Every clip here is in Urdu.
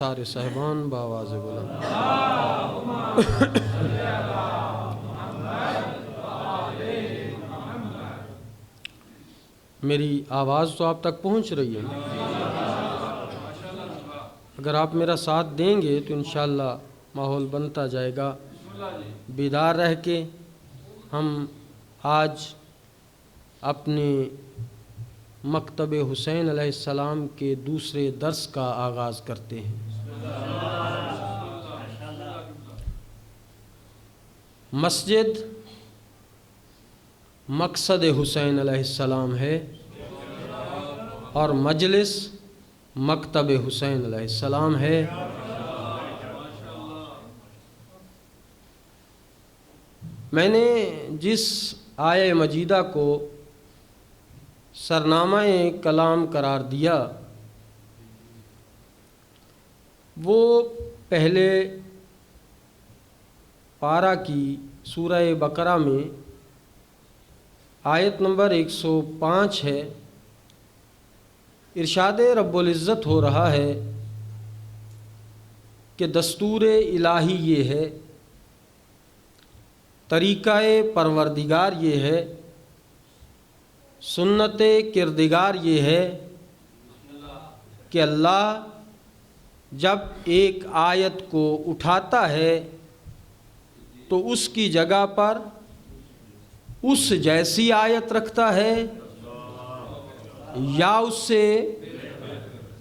سارے صاحبان بآواز بلند میری آواز تو آپ تک پہنچ رہی ہے؟ اگر آپ میرا ساتھ دیں گے تو انشاءاللہ ماحول بنتا جائے گا۔ بیدار رہ کے ہم آج اپنے مکتب حسین علیہ السلام کے دوسرے درس کا آغاز کرتے ہیں۔ مسجد مقصد حسین علیہ السلام ہے اور مجلس مکتب حسین علیہ السلام ہے۔ میں نے جس آیہ مجیدہ کو سرنامہ کلام قرار دیا وہ پہلے پارہ کی سورہ بقرہ میں آیت نمبر 105 ہے۔ ارشاد رب العزت ہو رہا ہے کہ دستور الہی یہ ہے، طریقہ پروردگار یہ ہے، سنت کردگار یہ ہے کہ اللہ جب ایک آیت کو اٹھاتا ہے تو اس کی جگہ پر اس جیسی آیت رکھتا ہے یا اس سے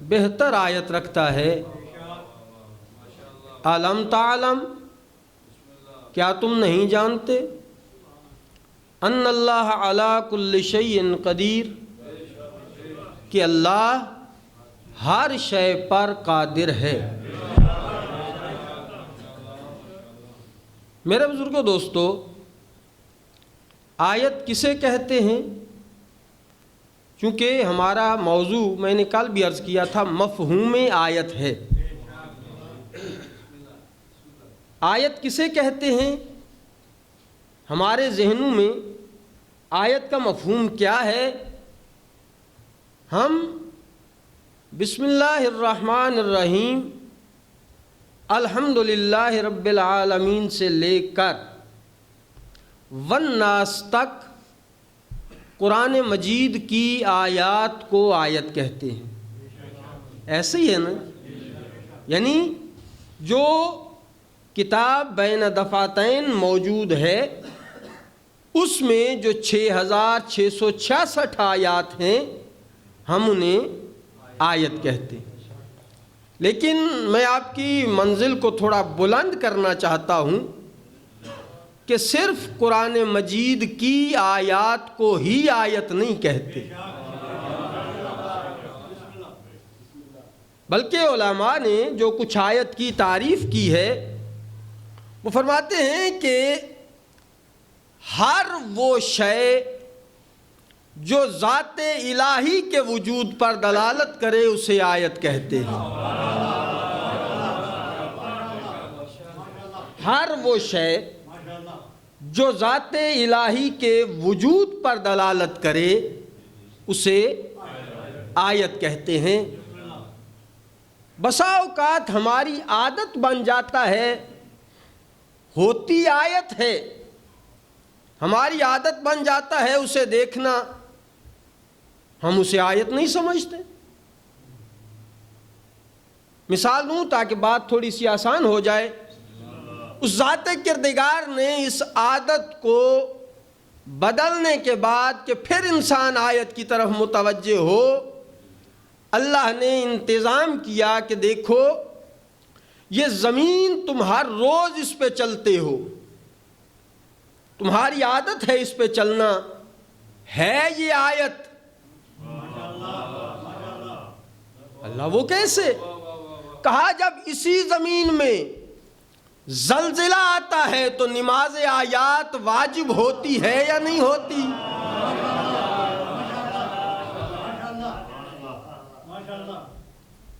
بہتر آیت رکھتا ہے۔ الم تعلم، کیا تم نہیں جانتے ان اللہ علی کل شیء قدیر، کہ اللہ ہر شے پر قادر ہے۔ میرے بزرگوں دوستو، آیت کسے کہتے ہیں؟ چونکہ ہمارا موضوع میں نے کل بھی عرض کیا تھا مفہوم آیت ہے۔ آیت کسے کہتے ہیں؟ ہمارے ذہنوں میں آیت کا مفہوم کیا ہے؟ ہم بسم اللہ الرحمن الرحیم الحمدللہ رب العالمین سے لے کر والناس تک قرآن مجید کی آیات کو آیت کہتے ہیں۔ ایسے ہی ہے نا؟ یعنی جو کتاب بین دفعتین موجود ہے اس میں جو 6666 آیات ہیں ہم انہیں آیت کہتے ہیں۔ لیکن میں آپ کی منزل کو تھوڑا بلند کرنا چاہتا ہوں کہ صرف قرآن مجید کی آیات کو ہی آیت نہیں کہتے، بلکہ علماء نے جو کچھ آیت کی تعریف کی ہے وہ فرماتے ہیں کہ ہر وہ شے جو ذات الہی کے وجود پر دلالت کرے اسے آیت کہتے ہیں۔ ہر وہ شے جو ذات الہی کے وجود پر دلالت کرے اسے آیت کہتے ہیں۔ بسا اوقات ہماری عادت بن جاتا ہے، ہوتی آیت ہے، ہماری عادت بن جاتا ہے اسے دیکھنا، ہم اسے آیت نہیں سمجھتے۔ مثال دوں تاکہ بات تھوڑی سی آسان ہو جائے۔ اس ذات کردگار نے اس عادت کو بدلنے کے بعد کہ پھر انسان آیت کی طرف متوجہ ہو، اللہ نے انتظام کیا کہ دیکھو یہ زمین تم ہر روز اس پہ چلتے ہو، تمہاری عادت ہے اس پہ چلنا، ہے یہ آیت۔ اللہ وہ کیسے؟ کہا جب اسی زمین میں زلزلہ آتا ہے تو نماز آیات واجب ہوتی ہے یا نہیں ہوتی؟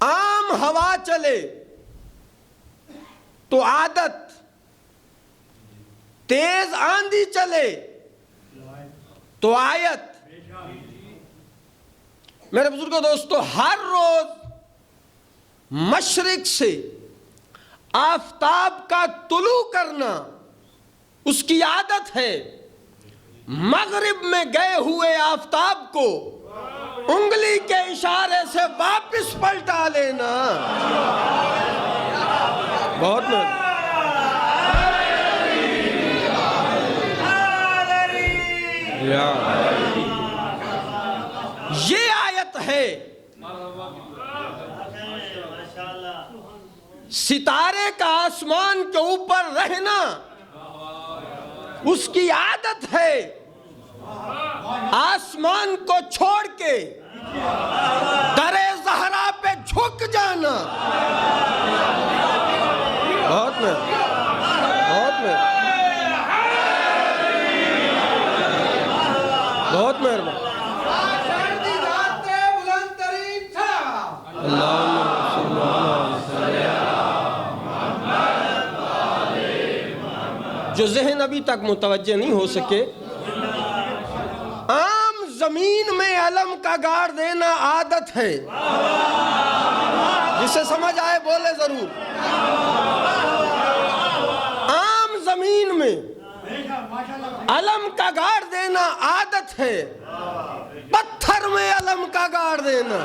عام ہوا چلے تو عادت، تیز آندھی چلے تو آیت۔ میرے بزرگوں دوستو، ہر روز مشرق سے آفتاب کا طلوع کرنا اس کی عادت ہے، مغرب میں گئے ہوئے آفتاب کو انگلی کے اشارے سے واپس پلٹا لینا۔ بہت مہربانی۔ یہ آیت ہے ستارے کا آسمان کے اوپر رہنا اس کی عادت ہے، آسمان کو چھوڑ کے در زہرا پہ جھک جانا۔ بہت مہربانی۔ جو ذہن ابھی تک متوجہ نہیں ہو سکے، عام زمین میں علم کا گاڑ دینا عادت ہے، جسے سمجھ آئے بولے ضرور۔ عام زمین میں علم کا گاڑ دینا عادت ہے، پتھر میں علم کا گاڑ دینا۔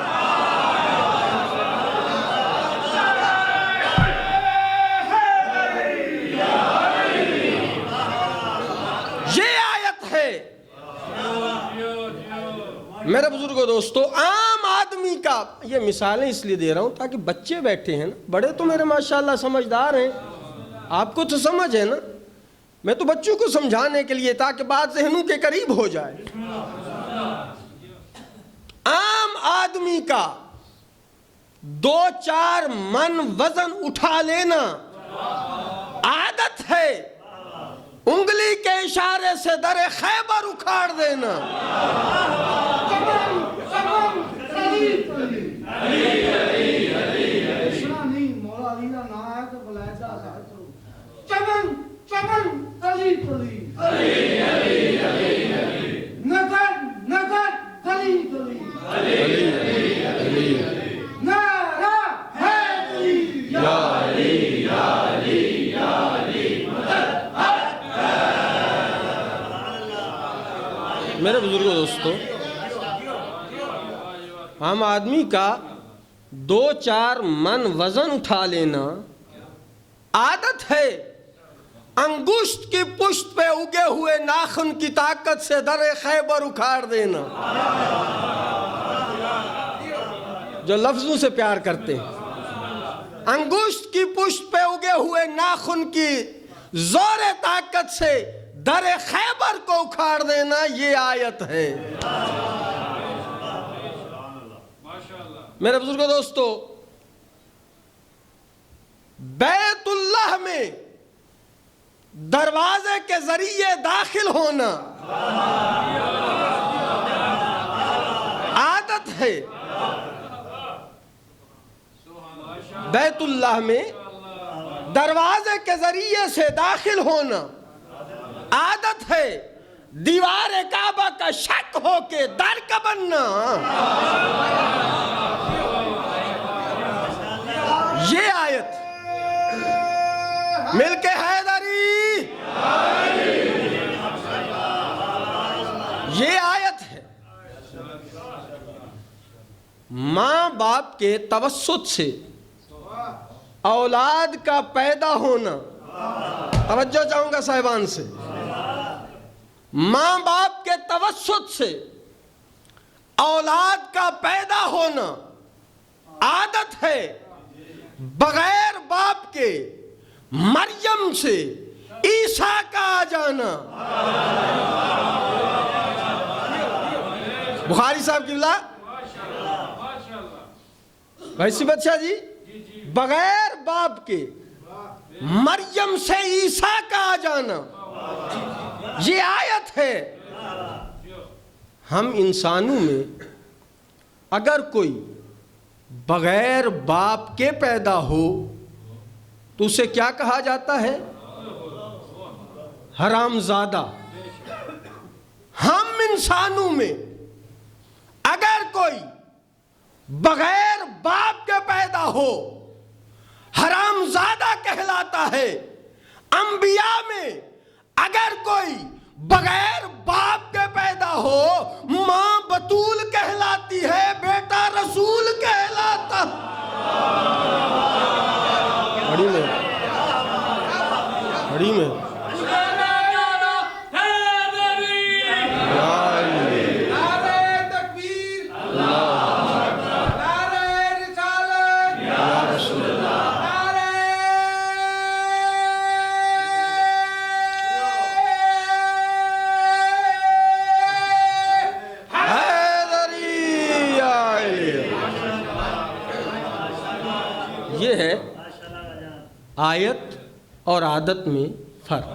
میرے بزرگوں دوستو، عام آدمی کا یہ مثالیں اس لیے دے رہا ہوں تاکہ بچے بیٹھے ہیں نا، بڑے تو میرے ماشاءاللہ سمجھدار ہیں، آپ کو تو سمجھ ہے نا، میں تو بچوں کو سمجھانے کے لیے تاکہ بات ذہنوں کے قریب ہو جائے۔ عام آدمی کا 2-4 من وزن اٹھا لینا عادت ہے، انگلی کے اشارے سے در خیبر اکھاڑ دینا۔ میرے بزرگوں دوستو، عام آدمی کا 2-4 من وزن اٹھا لینا عادت ہے، انگشت کی پشت پہ اگے ہوئے ناخن کی طاقت سے در خیبر اکھاڑ دینا۔ جو لفظوں سے پیار کرتے ہیں، انگشت کی پشت پہ اگے ہوئے ناخن کی زور طاقت سے در خیبر کو اکھاڑ دینا، یہ آیت ہے۔ میرے بزرگوں دوستو، بیت اللہ میں دروازے کے ذریعے داخل ہونا عادت ہے، بیت اللہ میں دروازے کے ذریعے سے داخل ہونا عادت ہے، دیوار کعبہ کا شک ہو کے در کا بننا۔ یہ آیت مل کے حیدری، یہ آیت ہے۔ ماں باپ کے توسط سے اولاد کا پیدا ہونا، توجہ چاہوں گا صاحبان سے، ماں باپ کے توسط سے اولاد کا پیدا ہونا عادت ہے، بغیر باپ کے مریم سے عیسیٰ کا آ جانا۔ بخاری صاحب کی بلا بھائی سبت شاہ جی، بغیر باپ کے مریم سے عیسیٰ کا آ جانا، یہ آیت ہے۔ ہم انسانوں میں اگر کوئی بغیر باپ کے پیدا ہو تو اسے کیا کہا جاتا ہے؟ حرام زادہ۔ ہم انسانوں میں اگر کوئی بغیر باپ کے پیدا ہو کہلاتا ہے. انبیاء میں اگر کوئی بغیر باپ کے پیدا ہو ماں بطول کہلاتی ہے، بیٹا رسول کہلاتا. بڑی میں یہ ہے آیت اور عادت میں فرق.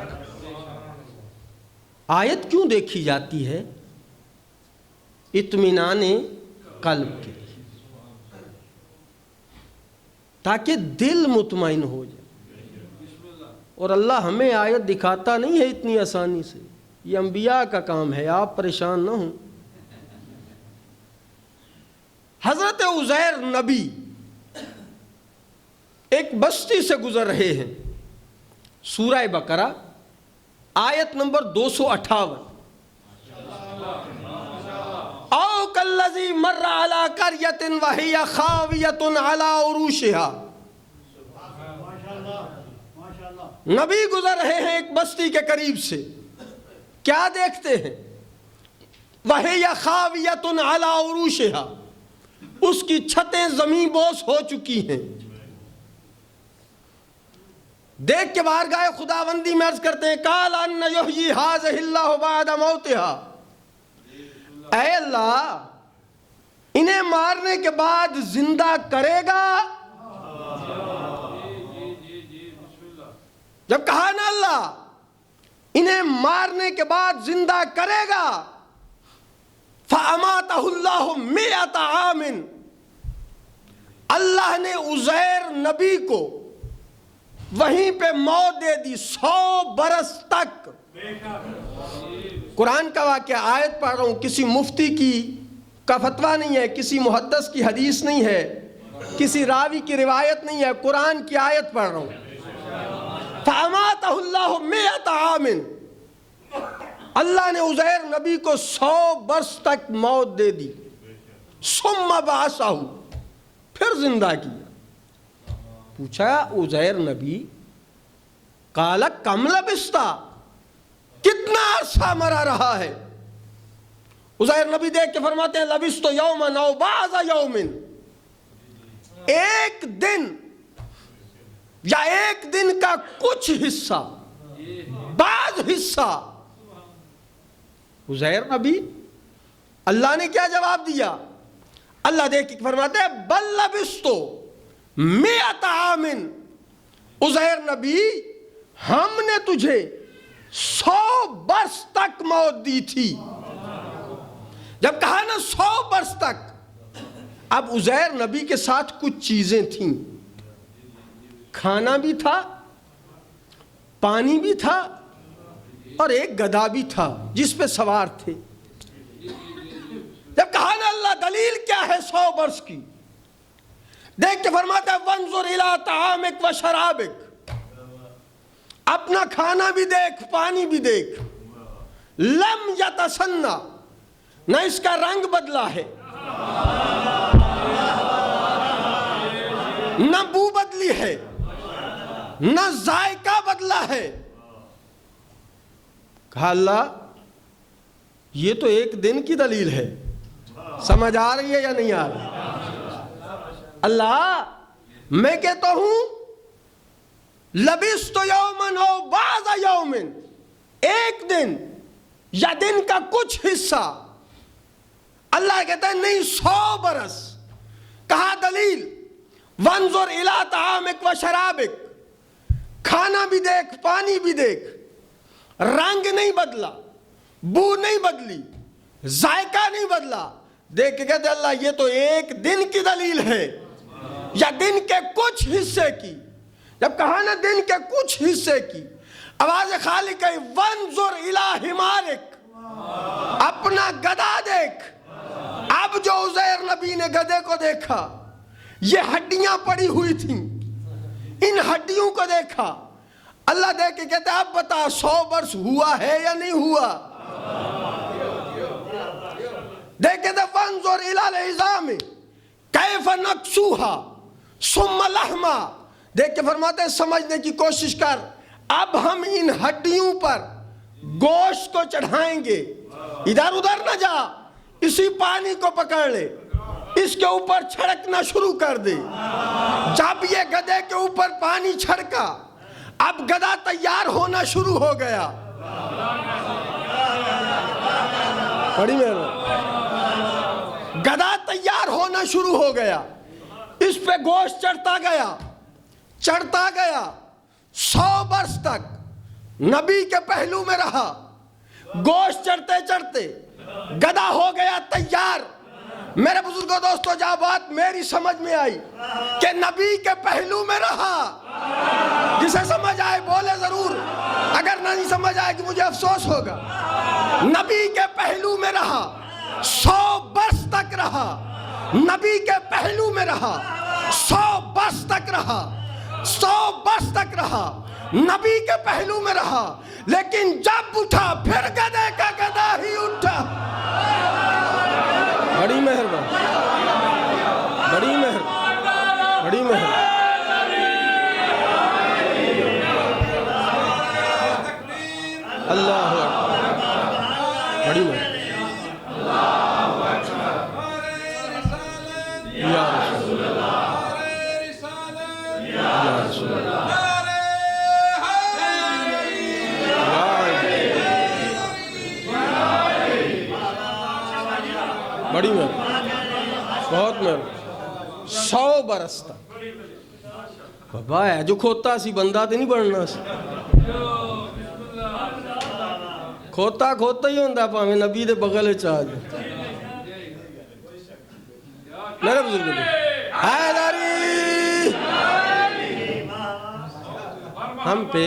آیت کیوں دیکھی جاتی ہے؟ اطمینان قلب کے لیے، تاکہ دل مطمئن ہو جائے. اور اللہ ہمیں آیت دکھاتا نہیں ہے اتنی آسانی سے، یہ انبیاء کا کام ہے، آپ پریشان نہ ہوں. حضرت عزیر نبی ایک بستی سے گزر رہے ہیں. سورہ بقرہ آیت نمبر 258. او کالذی مر علی قریۃ وہی خاویۃ علی عروشها. نبی گزر رہے ہیں ایک بستی کے قریب سے، کیا دیکھتے ہیں؟ وہی خاویۃ علی عروشها، اس کی چھتیں زمین بوس ہو چکی ہیں. دیکھ کے بارگاہ خداوندی میں عرض کرتے ہیں قال ان یحیی ھذہ اللہ بعد موتها. اے اللہ انہیں مارنے کے بعد زندہ کرے گا. جب کہا نا اللہ انہیں مارنے کے بعد زندہ کرے گا، فَأَمَاتَهُ اللَّهُ مِئَةَ عَامٍ، اللہ نے عزیر نبی کو وہیں پہ موت دے دی 100 برس تک. قرآن کا واقعہ، آیت پڑھ رہا ہوں، کسی مفتی کا فتویٰ نہیں ہے، کسی محدث کی حدیث نہیں ہے، کسی راوی کی روایت نہیں ہے، قرآن کی آیت پڑھ رہا ہوں. فَأَمَاتَهُ اللَّهُ مِئَةَ عَامٍ، اللہ نے عزیر نبی کو 100 برس تک موت دے دی. ثُمَّ بَعَثَهُ، پھر زندہ کیا. پوچھا عزیر نبی قال کم لبثت، کتنا عرصہ مرا رہا ہے؟ عزیر نبی دیکھ کے فرماتے ہیں لبثت یوما او بعض یوم، ایک دن یا ایک دن کا کچھ حصہ، بعض حصہ. عزیر نبی، اللہ نے کیا جواب دیا؟ اللہ دیکھ کے فرماتے ہیں بل لبثت 100 عام، عزیر نبی ہم نے تجھے 100 برس تک موت دی تھی. جب کہا نا 100 برس تک، اب عزیر نبی کے ساتھ کچھ چیزیں تھیں، کھانا بھی تھا، پانی بھی تھا، اور ایک گدھا بھی تھا جس پہ سوار تھے. جب کہا نا اللہ دلیل کیا ہے 100 برس کی، دیکھ کے فرماتا ہے وانظر الی طعامک و شرابک، اپنا کھانا بھی دیکھ، پانی بھی دیکھ. لم یتسنہ، نہ اس کا رنگ بدلا ہے، نہ بو بدلی ہے، نہ ذائقہ بدلا ہے. کہا اللہ یہ تو ایک دن کی دلیل ہے، سمجھ آ رہی ہے یا نہیں آ رہی؟ اللہ میں کہتا ہوں لبثت یوما او بعض یوم، ایک دن یا دن کا کچھ حصہ. اللہ کہتا ہے نہیں 100 برس. کہا دلیل وانظر الی طعامک و شرابک، کھانا بھی دیکھ، پانی بھی دیکھ، رنگ نہیں بدلا، بو نہیں بدلی، ذائقہ نہیں بدلا. دیکھ کے کہتے اللہ یہ تو ایک دن کی دلیل ہے یا دن کے کچھ حصے کی. جب کہا نا دن کے کچھ حصے کی، آواز خالق ہے وانظر الی حمارک، اپنا گدھا دیکھ. اب جو عزیر نبی نے گدھے کو دیکھا، یہ ہڈیاں پڑی ہوئی تھیں، ان ہڈیوں کو دیکھا. اللہ دیکھ کے کہتے اب بتا 100 برس ہوا ہے یا نہیں ہوا؟ دیکھ کے وانظر الی العظام کیف نکسوها ثم لحمها. دیکھ کے فرماتے ہیں سمجھنے کی کوشش کر، اب ہم ان ہڈیوں پر گوشت کو چڑھائیں گے. ادھر ادھر نہ جا، اسی پانی کو پکڑ لے، اس کے اوپر چھڑکنا شروع کر دے. جب یہ گدھے کے اوپر پانی چھڑکا، اب گدھا تیار ہونا شروع ہو گیا. بڑی مہربانی. گدھا تیار ہونا شروع ہو گیا، اس پہ گوشت چڑھتا گیا چڑھتا گیا. 100 برس تک نبی کے پہلو میں رہا. گوشت چڑھتے چڑھتے گدھا ہو گیا تیار. میرے بزرگوں دوستو، جہاں بات میری سمجھ میں آئی کہ نبی کے پہلو میں رہا. جسے سمجھ آئے بولے ضرور، اگر نہیں سمجھ آئے کہ مجھے افسوس ہوگا. نبی کے پہلو میں رہا، 100 برس تک رہا. نبی کے پہلو میں رہا، 100 برس تک رہا. 100 برس تک رہا، نبی کے پہلو میں رہا. لیکن جب اٹھا پھر گدھے کا گدھا ہی اٹھا. بڑی مہربانی، بڑی مہربانی، بڑی مہربانی. اللہ اکبر، بڑی مہربانی. یا رسول اللہ، یا رسول اللہ. بڑی مہربانی، بہت مہربانی. 100 برس تک بابا ہے جو کھوتا سی بندہ تے نہیں بننا سی. کھوتا کھوتا ہی ہوندہ پاہمیں نبی دے بغل چاہج. میرے بزرگ دے حیدری ہم پہ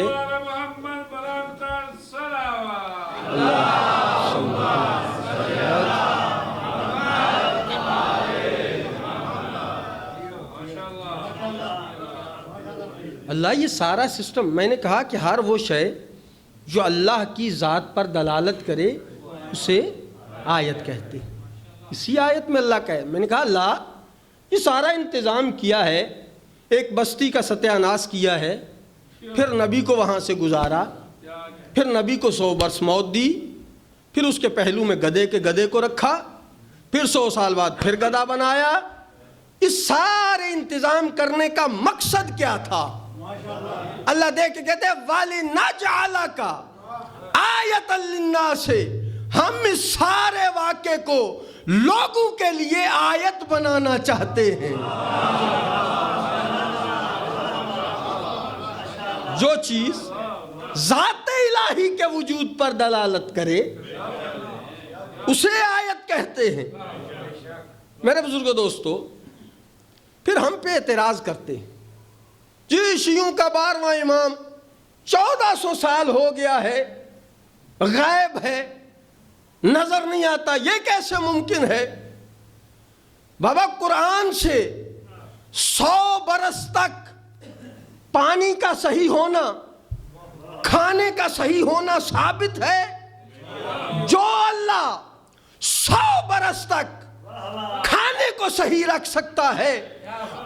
اللہ یہ سارا سسٹم. میں نے کہا کہ ہر وہ شے جو اللہ کی ذات پر دلالت کرے اسے آیت کہتے ہیں. اسی آیت میں اللہ کہے. میں نے کہا اللہ یہ سارا انتظام کیا ہے، ایک بستی کا ستیہ ناش کیا ہے، پھر نبی کو وہاں سے گزارا، پھر نبی کو 100 برس موت دی، پھر اس کے پہلو میں گدھے کے گدھے کو رکھا، پھر 100 سال بعد پھر گدھا بنایا. اس سارے انتظام کرنے کا مقصد کیا تھا؟ اللہ دیکھ کے کہتے ہیں وَلِنَجْعَلَكَ آیَةً لِلنَّاسِ. ہم اس سارے واقعے کو لوگوں کے لیے آیت بنانا چاہتے ہیں. جو چیز ذات الہی کے وجود پر دلالت کرے اسے آیت کہتے ہیں. میرے بزرگوں دوستو، پھر ہم پہ اعتراض کرتے ہیں جی شیعوں کا 12واں امام 1400 سال ہو گیا ہے، غائب ہے، نظر نہیں آتا، یہ کیسے ممکن ہے؟ بابا قرآن سے 100 برس تک پانی کا صحیح ہونا، کھانے کا صحیح ہونا ثابت ہے. جو اللہ 100 برس تک کھانے کو صحیح رکھ سکتا ہے،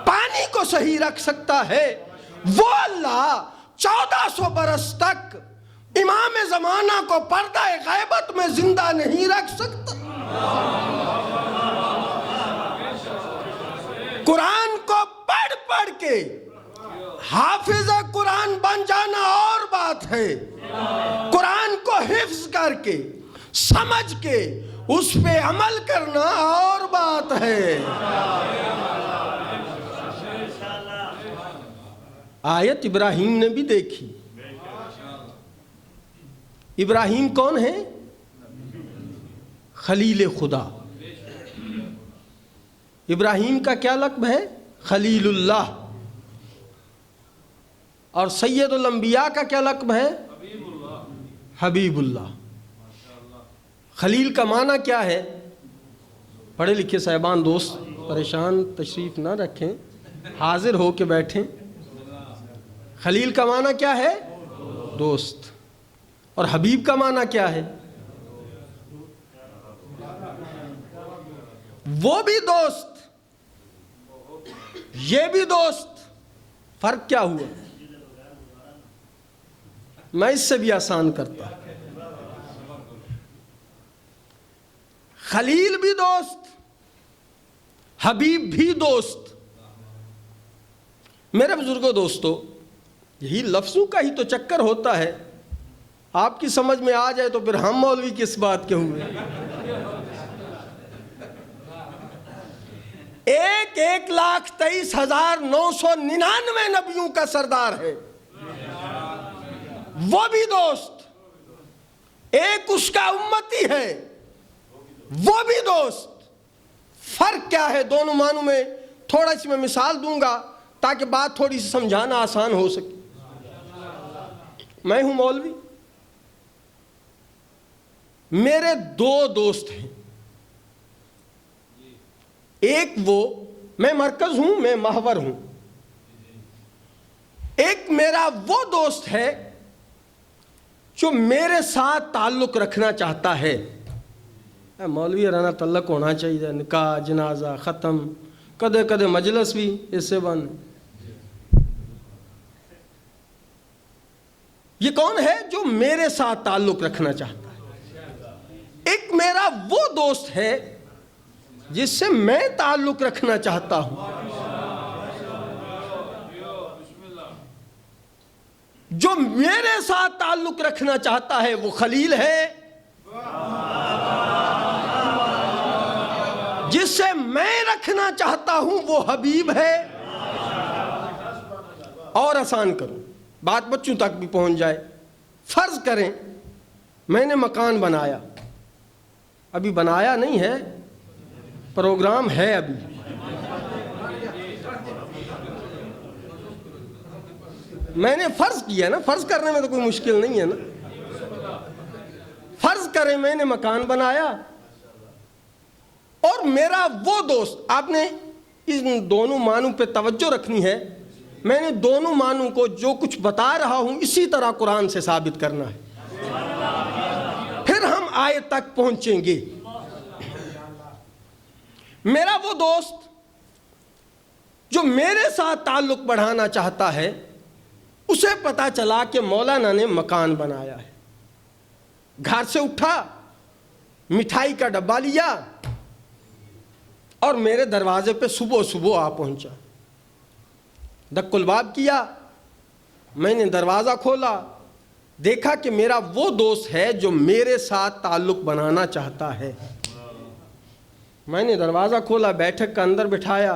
پانی کو صحیح رکھ سکتا ہے، وہ اللہ 1400 برس تک امام زمانہ کو پردہ غیبت میں زندہ نہیں رکھ سکتا. قرآن کو پڑھ پڑھ کے حافظ قرآن بن جانا اور بات ہے، قرآن کو حفظ کر کے سمجھ کے اس پہ عمل کرنا اور بات ہے. آیت ابراہیم نے بھی دیکھی. ابراہیم کون ہے؟ خلیل خدا. ابراہیم کا کیا لقب ہے؟ خلیل اللہ. اور سید الانبیاء کا کیا لقب ہے؟ حبیب اللہ. خلیل کا معنی کیا ہے؟ پڑھے لکھے صاحبان دوست پریشان تشریف نہ رکھیں، حاضر ہو کے بیٹھیں. خلیل کا معنی کیا ہے؟ دوست. اور حبیب کا معنی کیا ہے؟ وہ بھی دوست یہ بھی دوست. فرق کیا ہوا؟ میں اس سے بھی آسان کرتا. خلیل بھی دوست حبیب بھی دوست. میرے بزرگوں دوستو یہی لفظوں کا ہی تو چکر ہوتا ہے. آپ کی سمجھ میں آ جائے تو پھر ہم مولوی کس بات کے ہوئے. 1,23,999 نبیوں کا سردار ہے وہ بھی دوست. ایک اس کا امتی ہے وہ بھی دوست. فرق کیا ہے دونوں معنوں میں؟ تھوڑا سی میں مثال دوں گا تاکہ بات تھوڑی سی سمجھانا آسان ہو سکے. میں ہوں مولوی, میرے 2 دوست ہیں. ایک وہ میں مرکز ہوں, میں محور ہوں. ایک میرا وہ دوست ہے جو میرے ساتھ تعلق رکھنا چاہتا ہے. مولوی رانا تعلق ہونا چاہیے, نکاح جنازہ ختم, کدے کدے مجلس بھی اس سے بند. یہ کون ہے جو میرے ساتھ تعلق رکھنا چاہتا ہے؟ ایک میرا وہ دوست ہے جس سے میں تعلق رکھنا چاہتا ہوں. جو میرے ساتھ تعلق رکھنا چاہتا ہے وہ خلیل ہے. جس سے میں رکھنا چاہتا ہوں وہ حبیب ہے. اور آسان کروں, بات بچوں تک بھی پہنچ جائے. فرض کریں میں نے مکان بنایا, ابھی بنایا نہیں ہے, پروگرام ہے ابھی. میں نے فرض کیا نا, فرض کرنے میں تو کوئی مشکل نہیں ہے نا. فرض کریں میں نے مکان بنایا اور میرا وہ دوست, آپ نے ان دونوں معنوں پہ توجہ رکھنی ہے. میں نے دونوں معنوں کو جو کچھ بتا رہا ہوں اسی طرح قرآن سے ثابت کرنا ہے, پھر ہم آیت تک پہنچیں گے. میرا وہ دوست جو میرے ساتھ تعلق بڑھانا چاہتا ہے, اسے پتا چلا کہ مولانا نے مکان بنایا ہے. گھر سے اٹھا, مٹھائی کا ڈبہ لیا اور میرے دروازے پہ صبح صبح آ پہنچا. دق الباب کیا, میں نے دروازہ کھولا, دیکھا کہ میرا وہ دوست ہے جو میرے ساتھ تعلق بنانا چاہتا ہے. میں نے دروازہ کھولا, بیٹھک کا اندر بٹھایا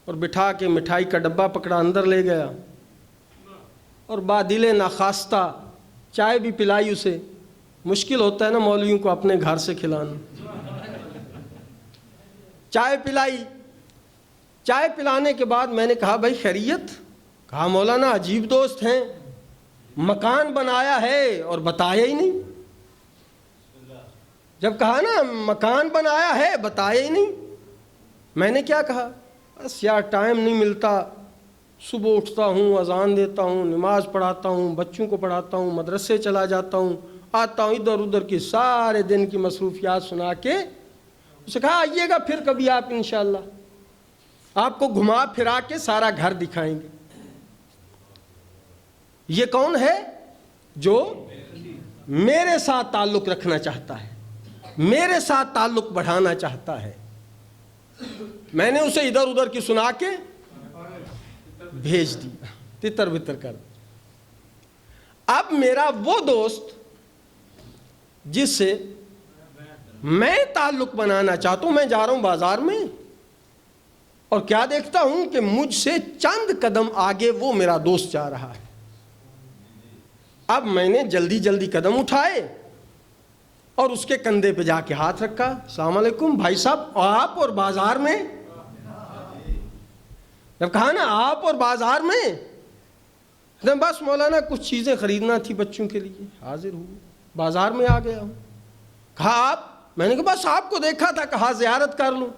اور بٹھا کے مٹھائی کا ڈبہ پکڑا, اندر لے گیا اور بادل ناخواستہ چائے بھی پلائی اسے. مشکل ہوتا ہے نا مولویوں کو اپنے گھر سے کھلانا. چائے پلائی. چائے پلانے کے بعد میں نے کہا بھائی خیریت؟ کہا مولانا عجیب دوست ہیں, مکان بنایا ہے اور بتایا ہی نہیں. جب کہا نا مکان بنایا ہے بتایا ہی نہیں. میں نے کیا کہا, بس یار ٹائم نہیں ملتا, صبح اٹھتا ہوں, اذان دیتا ہوں, نماز پڑھاتا ہوں, بچوں کو پڑھاتا ہوں, مدرسے چلا جاتا ہوں, آتا ہوں, ادھر ادھر کی سارے دن کی مصروفیات سنا کے اسے کہا آئیے گا پھر کبھی آپ انشاءاللہ, آپ کو گھما پھرا کے سارا گھر دکھائیں گے. یہ کون ہے جو میرے ساتھ تعلق رکھنا چاہتا ہے, میرے ساتھ تعلق بڑھانا چاہتا ہے. میں نے اسے ادھر ادھر کی سنا کے بھیج دیا, تتر بتر کر. اب میرا وہ دوست جس سے میں تعلق بنانا چاہتا ہوں, میں جا رہا ہوں بازار میں اور کیا دیکھتا ہوں کہ مجھ سے چند قدم آگے وہ میرا دوست جا رہا ہے. اب میں نے جلدی جلدی قدم اٹھائے اور اس کے کندھے پہ جا کے ہاتھ رکھا. السلام علیکم بھائی صاحب, آپ اور بازار میں؟ جب کہا نا آپ اور بازار میں, بس مولانا کچھ چیزیں خریدنا تھی بچوں کے لیے, حاضر ہوں, بازار میں آ گیا ہوں. کہا آپ؟ میں نے کہا بس آپ کو دیکھا تھا, کہا زیارت کر لوں.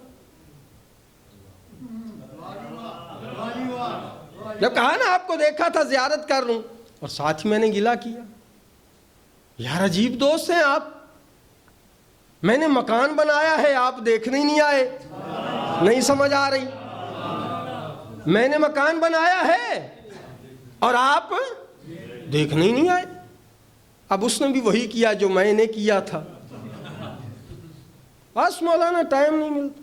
جب کہا نا آپ کو دیکھا تھا زیارت کر لوں، اور ساتھ ہی میں نے گلہ کیا، یار عجیب دوست ہیں آپ، میں نے مکان بنایا ہے آپ دیکھنے ہی نہیں آئے، نہیں سمجھ آ رہی، میں نے مکان بنایا ہے اور آپ دیکھنے ہی نہیں آئے۔ اب اس نے بھی وہی کیا جو میں نے کیا تھا، بس مولانا ٹائم نہیں ملتا،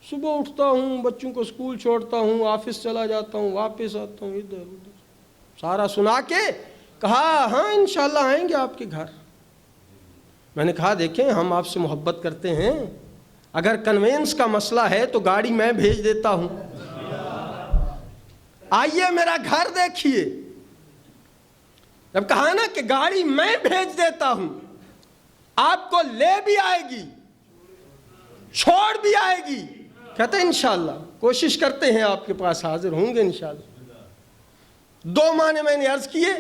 صبح اٹھتا ہوں، بچوں کو اسکول چھوڑتا ہوں، آفس چلا جاتا ہوں، واپس آتا ہوں، ادھر ادھر سارا سنا کے کہا ہاں انشاءاللہ آئیں گے آپ کے گھر۔ میں نے کہا دیکھیں ہم آپ سے محبت کرتے ہیں، اگر کنوینس کا مسئلہ ہے تو گاڑی میں بھیج دیتا ہوں، آئیے میرا گھر دیکھیے۔ جب کہا نا کہ گاڑی میں بھیج دیتا ہوں، آپ کو لے بھی آئے گی چھوڑ بھی آئے گی، کہتے ہیں انشاءاللہ کوشش کرتے ہیں آپ کے پاس حاضر ہوں گے انشاءاللہ۔ 2 معنی میں نے عرض کیے،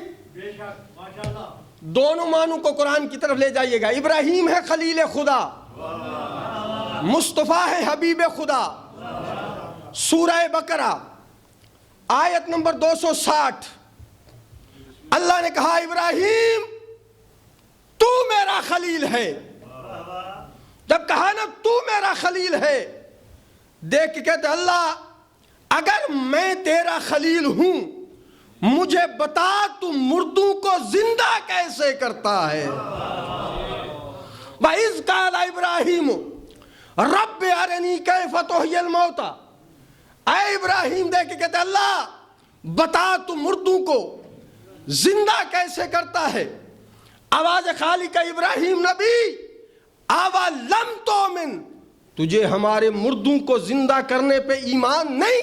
دونوں معنوں کو قرآن کی طرف لے جائیے گا۔ ابراہیم ہے خلیل خدا، مصطفیٰ ہے حبیب خدا۔ سورہ بقرہ آیت نمبر 260 اللہ نے کہا ابراہیم تو میرا خلیل ہے۔ جب کہا نا تو میرا خلیل ہے، دیکھ کے کہتے اللہ اگر میں تیرا خلیل ہوں مجھے بتا تو مردوں کو زندہ کیسے کرتا ہے۔ وَإِذْ قَالَ إِبْرَاهِيمُ رَبِّ أَرِنِي كَيْفَ تُحْيِي الْمَوْتَى، اے ابراہیم دیکھ کے کہتے اللہ بتا تو مردوں کو زندہ کیسے کرتا ہے۔ آواز خالق ابراہیم نبی اَوَلَمْ تُؤْمِنْ، تجھے ہمارے مردوں کو زندہ کرنے پہ ایمان نہیں؟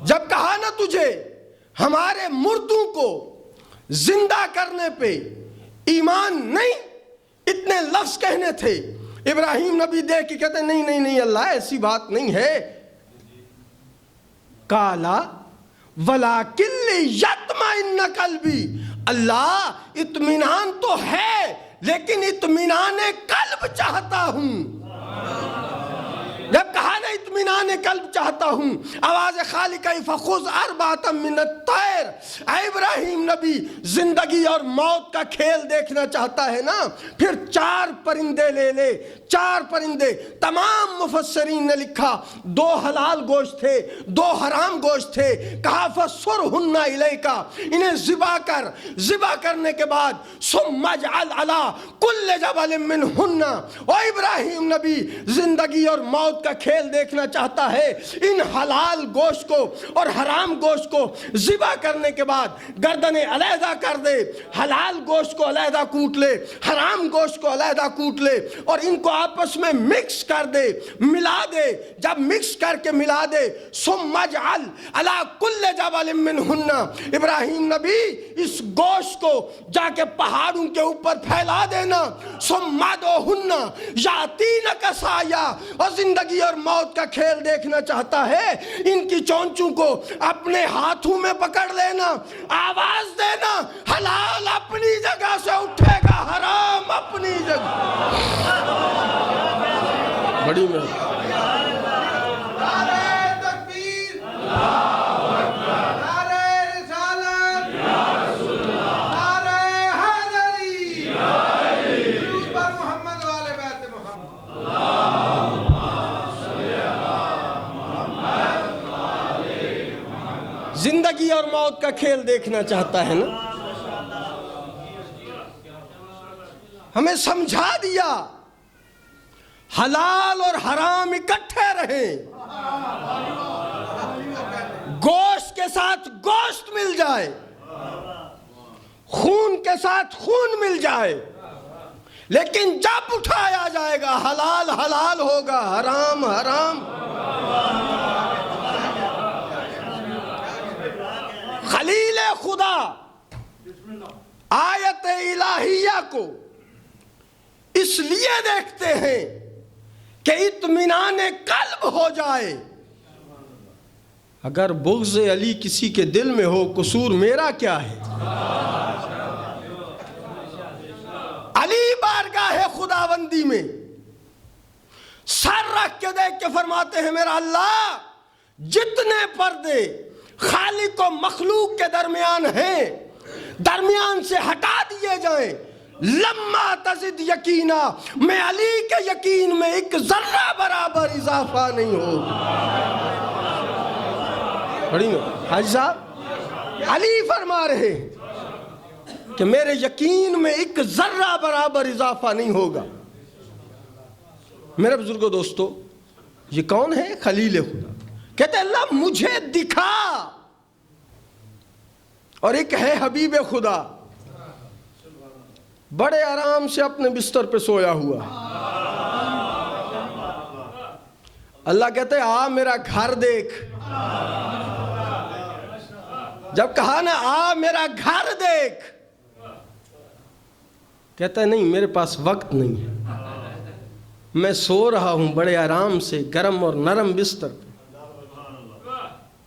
جب کہا نا تجھے ہمارے مردوں کو زندہ کرنے پہ ایمان نہیں، اتنے لفظ کہنے تھے۔ ابراہیم نبی دیکھ کے کہتے نہیں نہیں نہیں اللہ ایسی بات نہیں ہے۔ کالا وَلَٰكِن لِيَطْمَئِنَّ قَلْبِي، اللہ اطمینان تو ہے لیکن اطمینان قلب چاہتا ہوں۔ جب کہا نا اطمینان قلب چاہتا ہوں، آواز خالق فخذ اربعۃ من الطیر، اے ابراہیم نبی زندگی اور موت کا کھیل دیکھنا چاہتا ہے نا، پھر 4 پرندے لے لے۔ 4 پرندے، تمام مفسرین نے لکھا 2 حلال گوشت تھے 2 حرام گوشت تھے، کہا فَصُرْهُنَّ إِلَيْكَ، انہیں ذبح کر، ذبح کرنے کے بعد ثُمَّ اجْعَلْ عَلَىٰ كُلِّ جَبَلٍ مِّنْهُنَّ، او ابراہیم نبی زندگی اور موت کا کھیل دیکھنا چاہتا ہے، ان حلال گوشت کو اور حرام گوشت کو ذبح کرنے کے بعد گردنیں علیحدہ کر دے، حلال گوشت کو علیحدہ کوٹ لے، حرام گوشت کو علیحدہ کوٹ لے، اور ان کو آپس میں مکس کر دے، ملا دے۔ جب مکس کر کے ملا دے ثم اجعل علی کل جبل منہن، ابراہیم نبی اس گوشت کو جا کے پہاڑوں کے اوپر پھیلا دینا، ثم ادعوہن یاتینک سعیا، اور زندگی اور موت کا کھیل دیکھنا چاہتا ہے، ان کی چونچوں کو اپنے ہاتھوں میں پکڑ لینا، آواز دینا، حلال اپنی جگہ سے اٹھے گا، حرام اپنی جگہ۔ بڑی میں زندگی اور موت کا کھیل دیکھنا چاہتا ہے نا، ہمیں سمجھا دیا حلال اور حرام اکٹھے رہیں، گوشت کے ساتھ گوشت مل جائے، خون کے ساتھ خون مل جائے، لیکن جب اٹھایا جائے گا حلال حلال ہوگا، حرام حرام۔ خلیل خدا آیت الہیہ کو اس لیے دیکھتے ہیں کہ اطمینان قلب ہو جائے۔ اگر بغض علی کسی کے دل میں ہو قصور میرا کیا ہے؟ علی بارگاہ خداوندی میں سر رکھ کے دیکھ کے فرماتے ہیں میرا اللہ جتنے پردے خالق و مخلوق کے درمیان ہیں درمیان سے ہٹا دیے جائیں، لما تزد یقینا، میں علی کے یقین میں ایک ذرہ برابر اضافہ نہیں ہوگا۔ پڑھی نا حاجی صاحب، علی فرما رہے ہیں کہ میرے یقین میں ایک ذرہ برابر اضافہ نہیں ہوگا۔ میرے بزرگوں دوستو، یہ کون ہے؟ خلیل خدا۔ کہتے ہیں اللہ مجھے دکھا، اور ایک ہے حبیب خدا، بڑے آرام سے اپنے بستر پہ سویا ہوا۔ اللہ کہتے ہیں آ میرا گھر دیکھ۔ جب کہا نا آ میرا گھر دیکھ، کہتا ہے نہیں میرے پاس وقت نہیں ہے، میں سو رہا ہوں بڑے آرام سے گرم اور نرم بستر پہ۔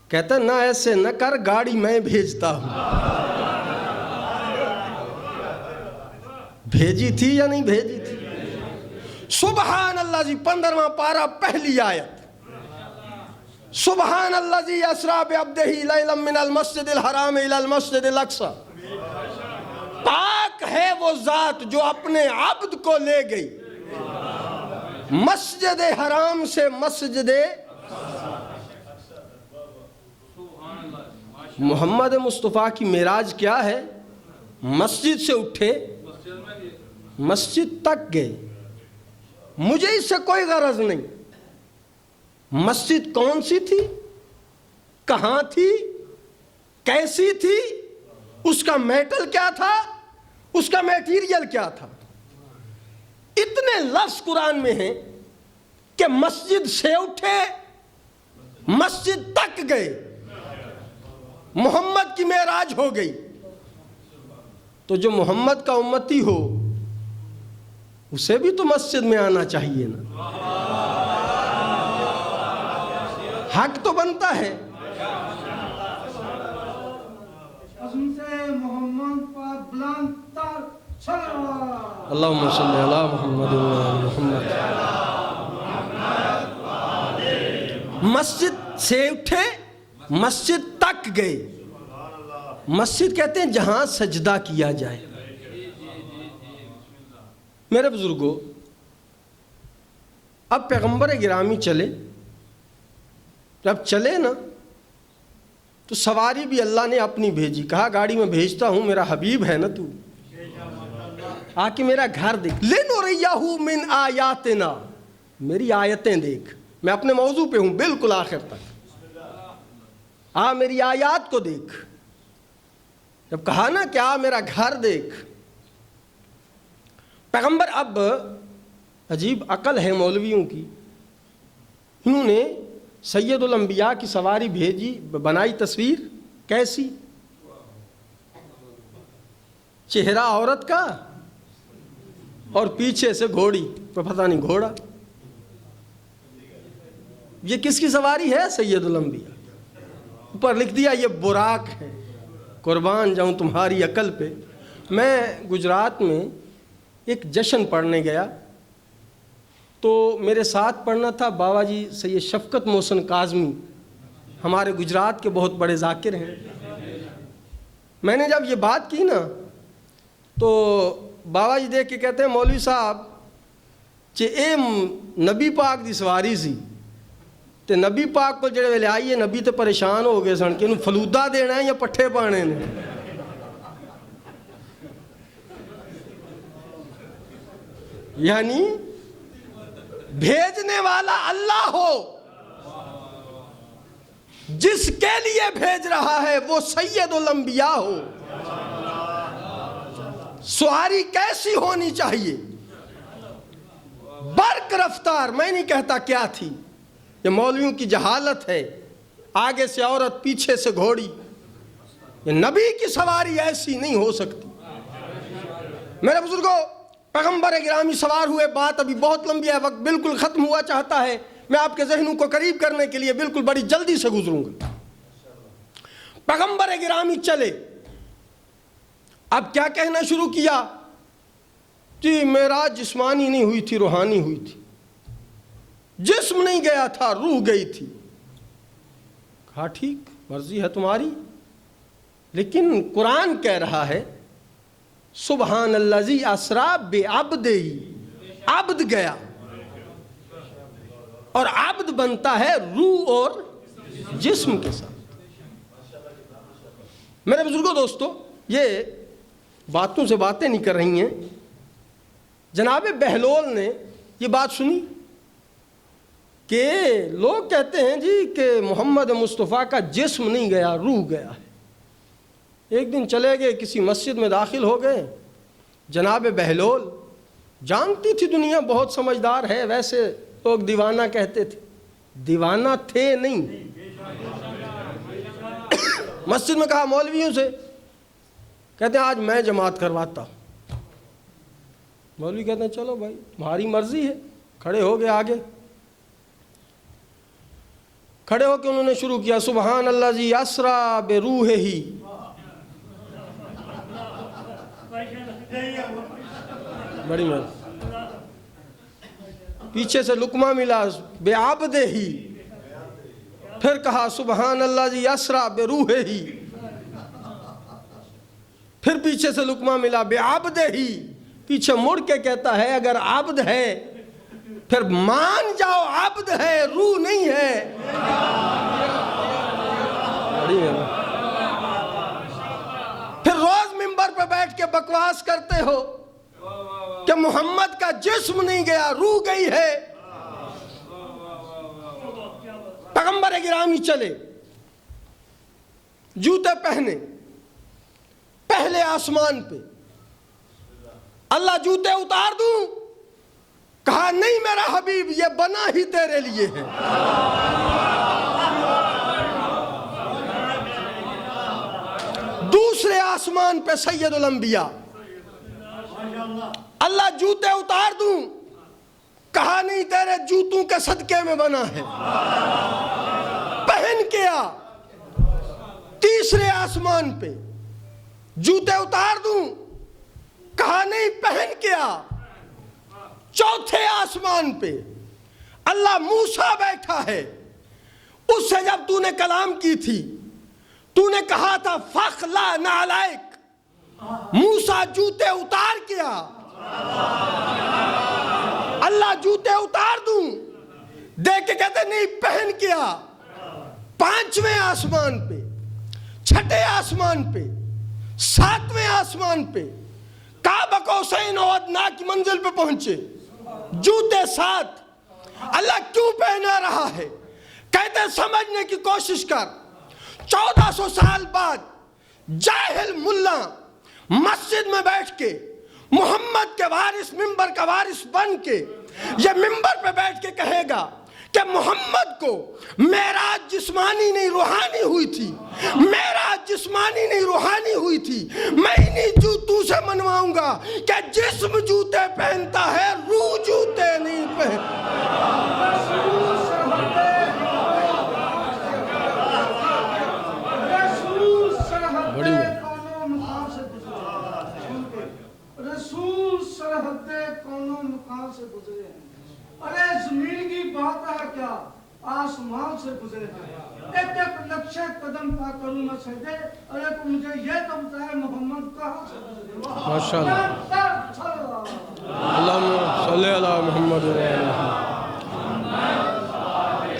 کہتا ہے نہ ایسے نہ کر، گاڑی میں بھیجتا ہوں۔ بھیجی تھی یا نہیں بھیجی تھی؟ سبحان اللہ جی 15واں پارہ پہلی آیت، سبحان اللہ جی اسرا بعبدہ لیلا من المسجد الحرام الی المسجد الاقصی۔ پاک ہے وہ ذات جو اپنے عبد کو لے گئی مسجد حرام سے مسجد۔ محمد مصطفیٰ کی معراج کیا ہے؟ مسجد سے اٹھے مسجد تک گئے۔ مجھے اس سے کوئی غرض نہیں مسجد کون سی تھی، کہاں تھی، کیسی تھی، اس کا میٹل کیا تھا، اس کا میٹیریل کیا تھا۔ اتنے لفظ قرآن میں ہیں کہ مسجد سے اٹھے مسجد تک گئے، محمد کی معراج ہو گئی۔ تو جو محمد کا امتی ہو اسے بھی تو مسجد میں آنا چاہیے نا، حق تو بنتا ہے۔ اللہم صلی علی محمد وعلی محمد۔ مسجد سے اٹھے مسجد تک گئے۔ مسجد کہتے ہیں جہاں سجدہ کیا جائے۔ میرے بزرگوں، اب پیغمبر گرامی چلے، جب چلے نا تو سواری بھی اللہ نے اپنی بھیجی۔ کہا گاڑی میں بھیجتا ہوں، میرا حبیب ہے نا تو، آ کے میرا گھر دیکھ۔ لِنُرِيَّهُ مِنْ آیاتنا، میری آیتیں دیکھ۔ میں اپنے موضوع پہ ہوں بالکل آخر تک، آ میری آیات کو دیکھ۔ جب کہا نا کہ آ میرا گھر دیکھ، پیغمبر، اب عجیب عقل ہے مولویوں کی، انہوں نے سید الانبیاء کی سواری بھیجی، بنائی تصویر کیسی، چہرہ عورت کا اور پیچھے سے گھوڑی، پتہ نہیں گھوڑا۔ یہ کس کی سواری ہے؟ سید الانبیاء۔ اوپر لکھ دیا یہ براق ہے۔ قربان جاؤں تمہاری عقل پہ۔ میں گجرات میں ایک جشن پڑھنے گیا تو میرے ساتھ پڑھنا تھا بابا جی سید شفقت محسن کاظمی، ہمارے گجرات کے بہت بڑے ذاکر ہیں۔ میں نے جب یہ بات کی نا تو بابا جی دیکھ کے کہتے ہیں مولوی صاحب کہ اے نبی پاک دی سواری سی تے نبی پاک کو جڑے ویلے آئیے نبی تے پریشان ہو گئے سن کہ انہوں فلودہ دینا ہے یا پٹھے پانے نے۔ یعنی بھیجنے والا اللہ ہو، جس کے لیے بھیج رہا ہے وہ سید الانبیاء ہو۔ سواری کیسی ہونی چاہیے؟ برق رفتار، میں نہیں کہتا کیا تھی، یہ مولویوں کی جہالت ہے، آگے سے عورت پیچھے سے گھوڑی۔ یہ نبی کی سواری ایسی نہیں ہو سکتی۔ میرے بزرگوں، پیغمبر گرامی سوار ہوئے، بات ابھی بہت لمبی ہے، وقت بالکل ختم ہوا چاہتا ہے، میں آپ کے ذہنوں کو قریب کرنے کے لیے بالکل بڑی جلدی سے گزروں گا۔ پیغمبر گرامی چلے، اب کیا کہنا شروع کیا؟ جی معراج جسمانی نہیں ہوئی تھی، روحانی ہوئی تھی۔ جسم نہیں گیا تھا، روح گئی تھی۔ کہا ٹھیک مرضی ہے تمہاری، لیکن قرآن کہہ رہا ہے سبحان الذی اسریٰ بعبدہ، عبد گیا، اور عبد بنتا ہے روح اور جسم کے ساتھ۔ میرے بزرگوں دوستو، یہ باتوں سے باتیں نہیں کر رہی ہیں، جناب بہلول نے یہ بات سنی کہ لوگ کہتے ہیں جی کہ محمد مصطفیٰ کا جسم نہیں گیا، روح گیا ہے۔ ایک دن چلے گئے کسی مسجد میں داخل ہو گئے، جناب بہلول جانتی تھی دنیا بہت سمجھدار ہے، ویسے لوگ دیوانہ کہتے تھے، دیوانہ تھے نہیں۔ مسجد میں کہا مولویوں سے، کہتے ہیں آج میں جماعت کرواتا ہوں۔ مولوی کہتے ہیں چلو بھائی تمہاری مرضی ہے، کھڑے ہو گئے آگے، کھڑے ہو کے انہوں نے شروع کیا سبحان الذی اسریٰ بروحہ، بڑی مرضی، پیچھے سے لقمہ ملا بعبدہ، پھر کہا سبحان الذی اسریٰ بروحہ، پھر پیچھے سے لقمہ ملا بعبدہ، پیچھے مڑ کے کہتا ہے اگر عبد ہے پھر مان جاؤ عبد ہے، روح نہیں ہے۔ پھر روز منبر پہ بیٹھ کے بکواس کرتے ہو کہ محمد کا جسم نہیں گیا، روح گئی ہے۔ پیغمبر گرامی چلے، جوتے پہنے، پہلے آسمان پہ، اللہ جوتے اتار دوں؟ کہا نہیں میرا حبیب، یہ بنا ہی تیرے لیے ہے۔ دوسرے آسمان پہ سید الانبیاء، اللہ جوتے اتار دوں؟ کہا نہیں تیرے جوتوں کے صدقے میں بنا ہے، پہن کے آ۔ تیسرے آسمان پہ جوتے اتار دوں؟ کہا نہیں پہن کے آ۔ چوتھے آسمان پہ اللہ موسیٰ بیٹھا ہے، اس سے جب تو نے کلام کی تھی تو نے کہا تھا فَخْلَعْ نَعْلَيْكَ، موسیٰ جوتے اتار کے آ۔ اللہ جوتے اتار دوں؟ دیکھ کے کہتے نہیں پہن کے آ۔ پانچویں آسمان پہ، چھٹے آسمان پہ، ساتویں آسمان پہ، قاب قوسین و ادنیٰ کی منزل پہ پہنچے، جوتے ساتھ۔ اللہ کیوں پہنا رہا ہے؟ کہتے سمجھنے کی کوشش کر۔ 1400 سال بعد جاہل ملا مسجد میں بیٹھ کے محمد کے وارث، منبر کا وارث بن کے یہ منبر پہ بیٹھ کے کہے گا کہ محمد کو معراج جسمانی نہیں روحانی ہوئی تھی، معراج جسمانی نہیں روحانی ہوئی تھی۔ میں انہی جوتوں سے منواؤں گا کہ جسم جوتے پہنتا ہے، روح جوتے نہیں رسول سرحد کونوں مقام سے گزرے ہیں۔ ارے زمین کی بات ہے کیا، آسمان سے گزرے ہیں۔ ایک ایک نقشے قدم پا کروں میں سجدے، ارے تو مجھے یہ تو بتائے محمد کہاں سے گزرے۔ ماشاءاللہ، اللہم صلی علی محمد۔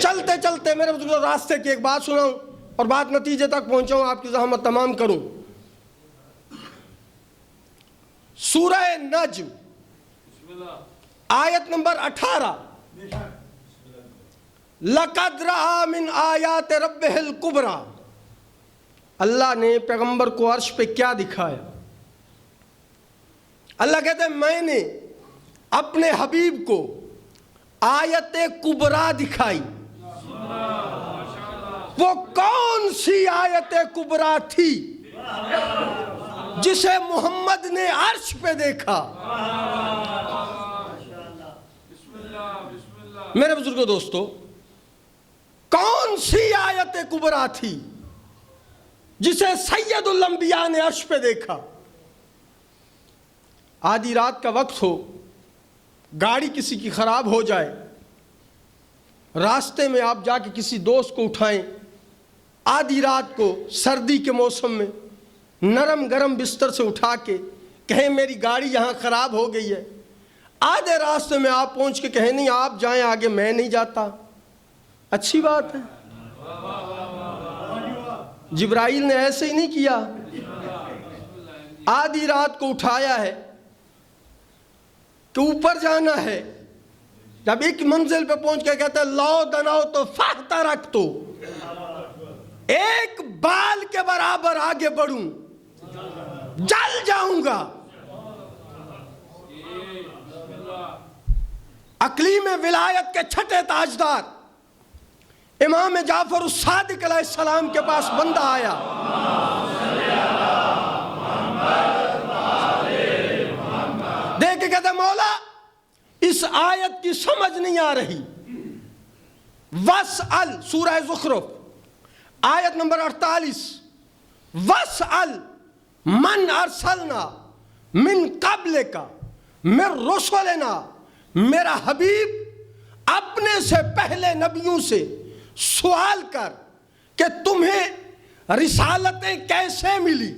چلتے چلتے میرے بزرگوں راستے کی ایک بات سناؤں اور بات نتیجے تک پہنچاؤں، آپ کی زحمت تمام کروں۔ سورہ نجم آیت نمبر 18، لَقَدْ رَأَى مِنْ آیَاتِ رَبِّهِ الْكُبْرَى، اللہ نے پیغمبر کو عرش پہ کیا دکھایا؟ اللہ کہتے ہیں میں نے اپنے حبیب کو آیت کبریٰ دکھائی۔ وہ کون سی آیت کبریٰ تھی جسے محمد نے عرش پہ دیکھا؟ میرے بزرگوں دوستو، کون سی آیت کبریٰ تھی جسے سید الانبیاء نے عرش پہ دیکھا؟ آدھی رات کا وقت ہو، گاڑی کسی کی خراب ہو جائے، راستے میں آپ جا کے کسی دوست کو اٹھائیں، آدھی رات کو سردی کے موسم میں نرم گرم بستر سے اٹھا کے کہیں میری گاڑی یہاں خراب ہو گئی ہے، آدھے راستے میں آپ پہنچ کے کہیں نہیں آپ جائیں آگے میں نہیں جاتا، اچھی بات ہے۔ جبرائیل نے ایسے ہی نہیں کیا، آدھی رات کو اٹھایا ہے کہ اوپر جانا ہے، جب ایک منزل پہ پہنچ کے کہتا ہے لو دناؤ تو فاہتا رکھ تو ایک بال کے برابر آگے بڑھوں جل جاؤں گا۔ اقلیم ولایت کے چھٹے تاجدار امام جعفر الصادق علیہ السلام کے پاس بندہ آیا، دیکھ کے کہتے مولا اس آیت کی سمجھ نہیں آ رہی، وَاسْأَلْ سورہ زخرف آیت نمبر 48، وَاسْأَلْ مَنْ أَرْسَلْنَا مِنْ قَبْلِكَ مِنْ رُسُلِنَا، میرا حبیب اپنے سے پہلے نبیوں سے سوال کر کہ تمہیں رسالتیں کیسے ملی۔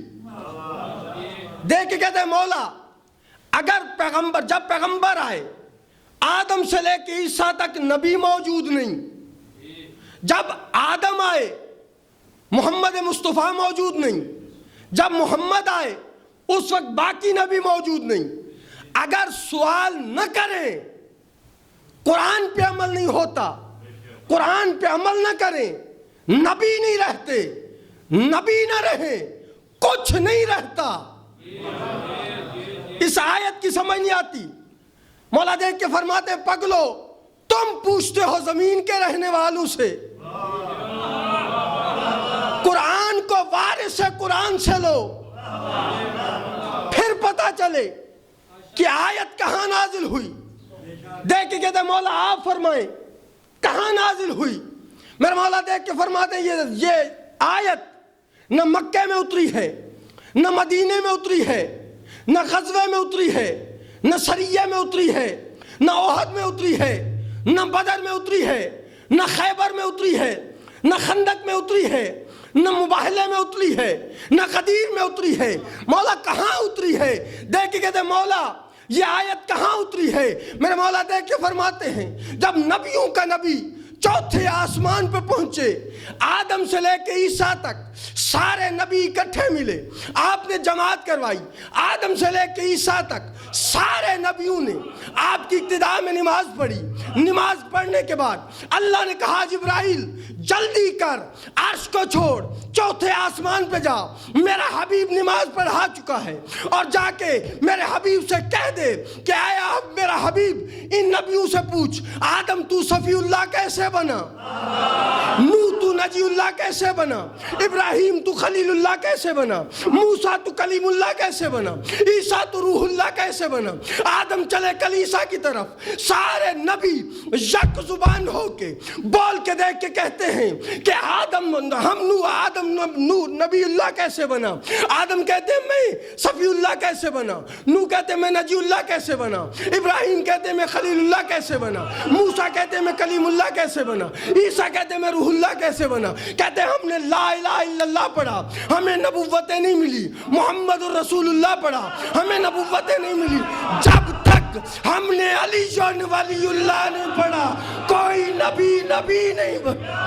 دیکھ کے کہتے ہیں مولا اگر پیغمبر، جب پیغمبر آئے آدم سے لے کے عیسیٰ تک نبی موجود نہیں، جب آدم آئے محمد مصطفیٰ موجود نہیں، جب محمد آئے اس وقت باقی نبی موجود نہیں، اگر سوال نہ کریں قرآن پہ عمل نہیں ہوتا، قرآن پہ عمل نہ کریں نبی نہیں رہتے، نبی نہ رہیں کچھ نہیں رہتا۔ اس آیت کی سمجھ نہیں آتی، مولا دیکھ کے فرماتے پگلو تم پوچھتے ہو زمین کے رہنے والوں سے، قرآن کو وارث قرآن سے لو، پھر پتہ چلے کہ آیت کہاں نازل ہوئی۔ دیکھ کے کہتے مولا آپ فرمائیں کہاں نازل ہوئی۔ میرے مولا دیکھ کے فرماتے یہ آیت نہ مکہ میں اتری ہے، نہ مدینے میں اتری ہے، نہ غزوے میں اتری ہے، نہ سریہ میں اتری ہے، نہ احد میں اتری ہے، نہ بدر میں اتری ہے، نہ خیبر میں اتری ہے، نہ خندق میں اتری ہے، نہ مباہلے میں اتری ہے، نہ غدیر میں اتری ہے۔ مولا کہاں اتری ہے؟ دیکھ کے کہتے مولا یہ آیت کہاں اتری ہے؟ میرے مولا دیکھ کے فرماتے ہیں جب نبیوں کا نبی چوتھے آسمان پہ پہنچے، آدم سے لے کے عیسیٰ تک سارے نبی اکٹھے ملے، آپ نے جماعت کروائی، آدم سے لے کے عیسیٰ تک سارے نبیوں نے آپ کی ابتدا میں نماز پڑھی۔ نماز پڑھنے کے بعد اللہ نے کہا جبرائیل جلدی کر، عرش کو چھوڑ، چوتھے آسمان پہ جا، میرا حبیب نماز پڑھا چکا ہے، اور جا کے میرے حبیب سے کہہ دے کہ اے آپ میرا حبیب ان نبیوں سے پوچھ آدم تو صفی اللہ کیسے بنا، نوح تو نجی اللہ کیسے بنا، ابراہیم تو خلیل اللہ کیسے بنا، موسیٰ تو کلیم اللہ کیسے بنا، عیسیٰ تو روح اللہ کیسے بنا۔ آدم چلے کلیسا کی طرف، سارے نبی یک زبان ہو کے بول کے دیکھ کے کہتے ہیں کہ آدم نبی اللہ کیسے بنا۔ آدم کہتے ہیں میں صفی اللہ کیسے بنا، نوح کہتے ہیں میں نجی اللہ کیسے بنا، ابراہیم کہتے ہیں میں خلیل اللہ کیسے بنا، موسیٰ کہتے ہیں میں کلیم اللہ کیسے بنا، عیسیٰ کہتے ہیں میں روح اللہ کیسے بنا۔ کہتے ہیں ہم نے لا الہ الا اللہ پڑھا، ہمیں نبوتیں نہیں ملی، محمد الرسول اللہ پڑھا، ہمیں نبوتیں نہیں ملی، جب تک ہم نے علی جان ولی اللہ نہیں پڑھا کوئی نبی نہیں بنا۔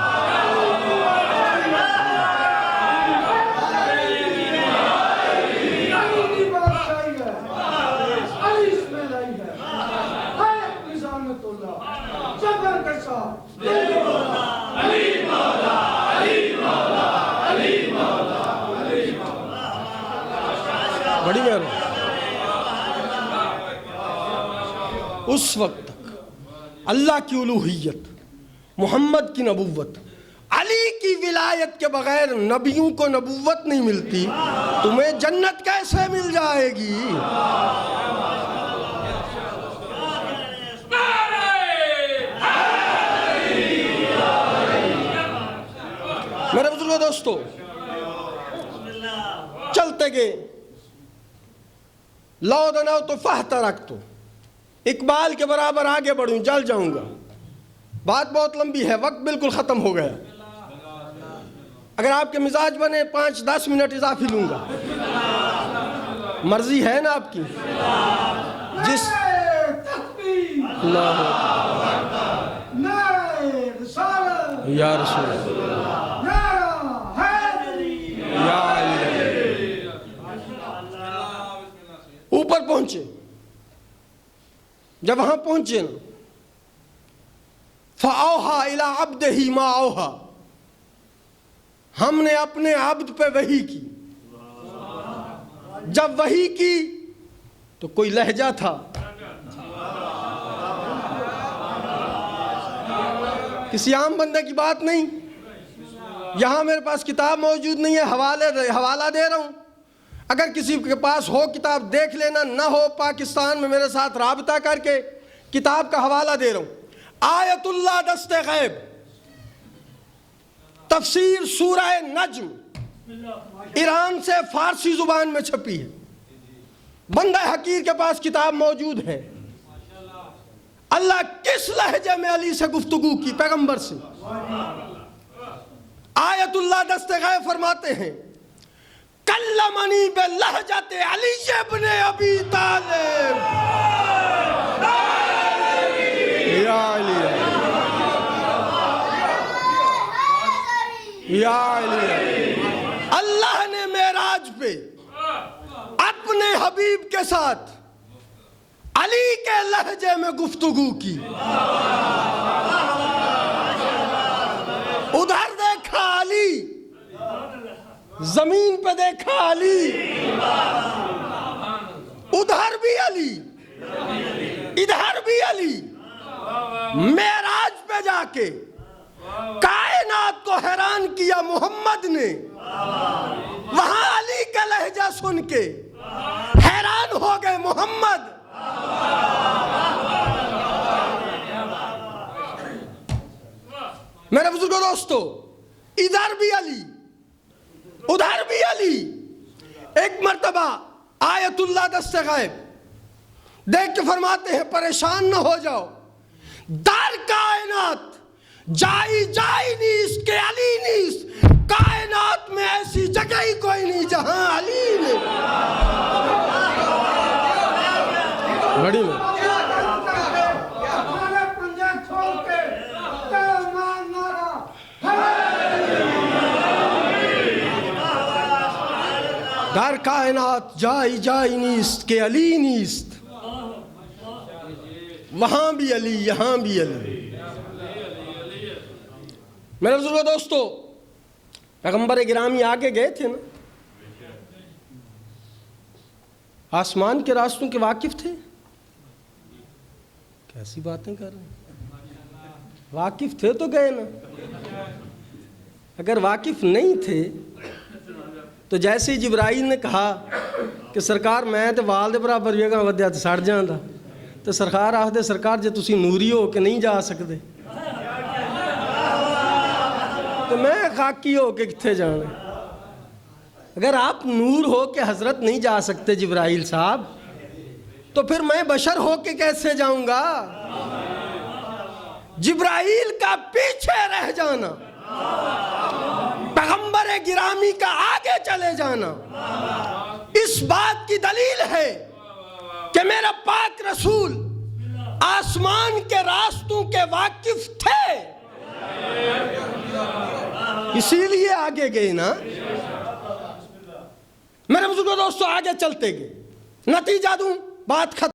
بڑی مہربانی۔ اس وقت تک اللہ کی الوہیت، محمد کی نبوت، علی کی ولایت کے بغیر نبیوں کو نبوت نہیں ملتی، تمہیں جنت کیسے مل جائے گی؟ میرے بزرگوں دوستو چلتے گئے، لو دناؤ تو فہتا رکھ تو اقبال کے برابر آگے بڑھوں جل جاؤں گا۔ بات بہت لمبی ہے، وقت بالکل ختم ہو گیا۔ اگر آپ کے مزاج بنے 5-10 منٹ اضافی لوں گا، مرضی ہے نا آپ کی؟ جس اللہ یا رسول یا علی، اوپر پہنچے. جب وہاں پہنچے نا، فَأَوْحَى إِلَىٰ عَبْدِهِ مَا أَوْحَى، ہم نے اپنے عبد پہ وحی کی. جب وحی کی تو کوئی لہجہ تھا، کسی عام بندے کی بات نہیں. یہاں میرے پاس کتاب موجود نہیں ہے، حوالہ دے رہا ہوں. اگر کسی کے پاس ہو کتاب دیکھ لینا، نہ ہو پاکستان میں میرے ساتھ رابطہ کر کے کتاب کا حوالہ دے رہا ہوں. آیت اللہ دست غیب، تفسیر سورہ نجم، ایران سے فارسی زبان میں چھپی ہے. بندہ حقیر کے پاس کتاب موجود ہے. اللہ کس لہجے میں علی سے گفتگو کی؟ پیغمبر سے. آیت اللہ دست غیب فرماتے ہیں کلمنی بلہجت علی ابن ابی طالب. یا علی یا علی، اللہ نے معراج پہ اپنے حبیب کے ساتھ علی کے لہجے میں گفتگو کی. ادھر دیکھا علی، زمین پہ دیکھا علی، ادھر بھی علی، ادھر بھی علی. معراج پہ جا کے کائنات کو حیران کیا محمد نے. وہاں علی کا لہجہ سن کے حیران ہو گئے محمد. میرے بزرگوں دوستو، ادھر بھی علی، ادھر بھی علی. ایک مرتبہ آیت اللہ دست غیب دیکھ کے فرماتے ہیں پریشان نہ ہو جاؤ، در کائنات جائی نیست کہ علی نیست. کائنات میں ایسی جگہ ہی کوئی نہیں جہاں علی نے. بڑی میں در کائنات جائی نیست کہ علی نیست. وہاں بھی علی، یہاں بھی علی. میرے بزرگوں دوستو، پیغمبر گرامی آگے گئے تھے نا، آسمان کے راستوں کے واقف تھے. کیسی باتیں کر رہے ہیں؟ واقف تھے تو گئے نا. اگر واقف نہیں تھے تو جیسے ہی جبرائیل نے کہا کہ سرکار میں تے والدے برابر بھی اگاں ودیا تے سڑ جاندا، تو سرکار آخدے سرکار جے تسی نوری ہو کے نہیں جا سکتے تو میں خاکی ہو کے کتھے جانا. اگر آپ نور ہو کے حضرت نہیں جا سکتے جبرائیل صاحب، تو پھر میں بشر ہو کے کیسے جاؤں گا؟ جبرائیل کا پیچھے رہ جانا، پیغمبر گرامی کا آگے چلے جانا، اس بات کی دلیل ہے کہ میرا پاک رسول آسمان کے راستوں کے واقف تھے، اسی لیے آگے گئے نا. میرے بزرگوں دوستو، آگے چلتے گئے. نتیجہ دوں، بات ختم.